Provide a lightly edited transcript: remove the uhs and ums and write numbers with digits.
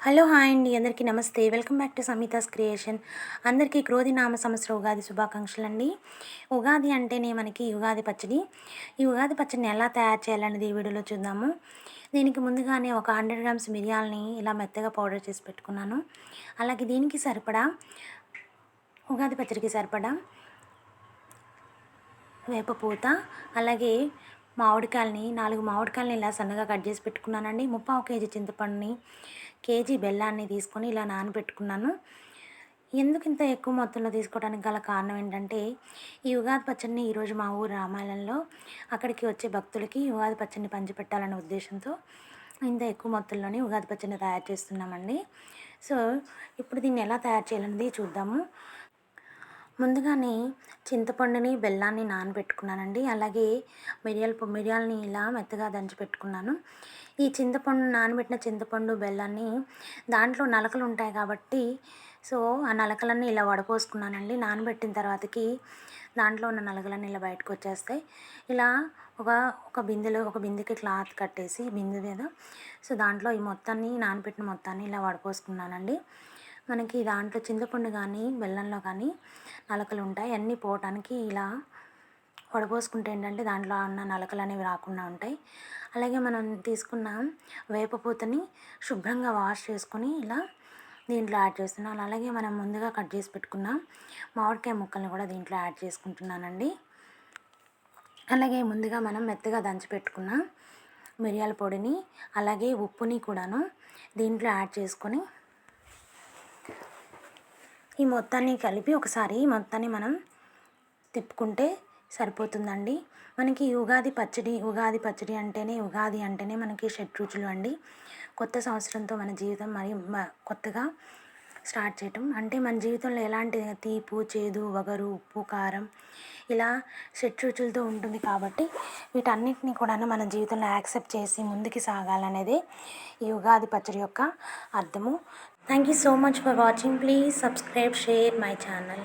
Hello hi అండి, అందరికీ నమస్తే. Welcome back to Samitha's creation. అందరికీ క్రోధి నామ సంవత్సర ఉగాది శుభాకాంక్షలు అండి. ఉగాది అంటేనే మనకి ఉగాది పచ్చడి. ఈ ఉగాది పచ్చడిని ఎలా తయారు చేయాలనేది ఈ వీడియోలో చూద్దాము. దీనికి ముందుగానే ఒక 100 గ్రామ్స్ మిరియాలని ఇలా మెత్తగా పౌడర్ చేసి పెట్టుకున్నాను. అలాగే దీనికి సరిపడా ఉగాది పచ్చడికి సరిపడా వేపపూత, అలాగే మామిడికాయలని 4 మామిడికాయలని ఇలా సన్నగా కట్ చేసి పెట్టుకున్నానండి. 3/4 కేజీ చింతపండుని, కేజీ బెల్లాన్ని తీసుకొని ఇలా నానబెట్టుకున్నాను. ఎందుకు ఇంత ఎక్కువ మొత్తంలో తీసుకోవడానికి గల కారణం ఏంటంటే, ఈ ఉగాది పచ్చడిని ఈరోజు మా ఊరు రామాలయంలో అక్కడికి వచ్చే భక్తులకి ఉగాది పచ్చడిని పంచిపెట్టాలనే ఉద్దేశంతో ఇంత ఎక్కువ మొత్తంలోనే ఉగాది పచ్చడిని తయారు చేస్తున్నామండి. సో ఇప్పుడు దీన్ని ఎలా తయారు చేయాలనేది చూద్దాము. ముందుగానే చింతపండుని, బెల్లాన్ని నానబెట్టుకున్నానండి. అలాగే మిరియాలని ఇలా మెత్తగా దంచి పెట్టుకున్నాను. ఈ నానబెట్టిన చింతపండు, బెల్లాన్ని దాంట్లో నలకలు ఉంటాయి కాబట్టి ఆ నలకలన్నీ ఇలా వడపోసుకున్నానండి. నానబెట్టిన తర్వాతకి దాంట్లో ఉన్న నలకలన్నీ ఇలా బయటకు వచ్చేస్తాయి. ఇలా ఒక బిందెకి క్లాత్ కట్టేసి బిందె మీద దాంట్లో ఈ నానబెట్టిన మొత్తాన్ని ఇలా వడపోసుకున్నానండి. మనకి దాంట్లో చింతపండు కానీ బెల్లంలో కానీ నలకలు ఉంటాయి, అన్నీ పోవటానికి ఇలా వడపోసుకుంటే ఏంటంటే దాంట్లో ఉన్న నలకలు అనేవి రాకుండా ఉంటాయి. అలాగే మనం తీసుకున్న వేపపూతని శుభ్రంగా వాష్ చేసుకొని ఇలా దీంట్లో యాడ్ చేస్తున్నాను. అలాగే మనం ముందుగా కట్ చేసి పెట్టుకున్న మామిడికాయ ముక్కల్ని కూడా దీంట్లో యాడ్ చేసుకుంటున్నానండి. అలాగే ముందుగా మనం మెత్తగా దంచి పెట్టుకున్న మిరియాల పొడిని, అలాగే ఉప్పుని కూడాను దీంట్లో యాడ్ చేసుకొని ఈ మొత్తాన్ని కలిపి ఒకసారి మొత్తాన్ని మనం తిప్పుకుంటే సరిపోతుందండి. మనకి ఉగాది పచ్చడి అంటేనే మనకి షడ్రుచులు అండి. కొత్త సంవత్సరంతో మన జీవితం కొత్తగా స్టార్ట్ చేయటం అంటే మన జీవితంలో ఎలాంటి తీపి, చేదు, వగరు, ఉప్పు, కారం ఇలా షడ్రుచులతో ఉంటుంది కాబట్టి వీటన్నిటిని కూడా మన జీవితంలో యాక్సెప్ట్ చేసి ముందుకు సాగాలనేదే ఈ ఉగాది పచ్చడి యొక్క అర్థము. Thank you so much for watching. Please subscribe, share my channel.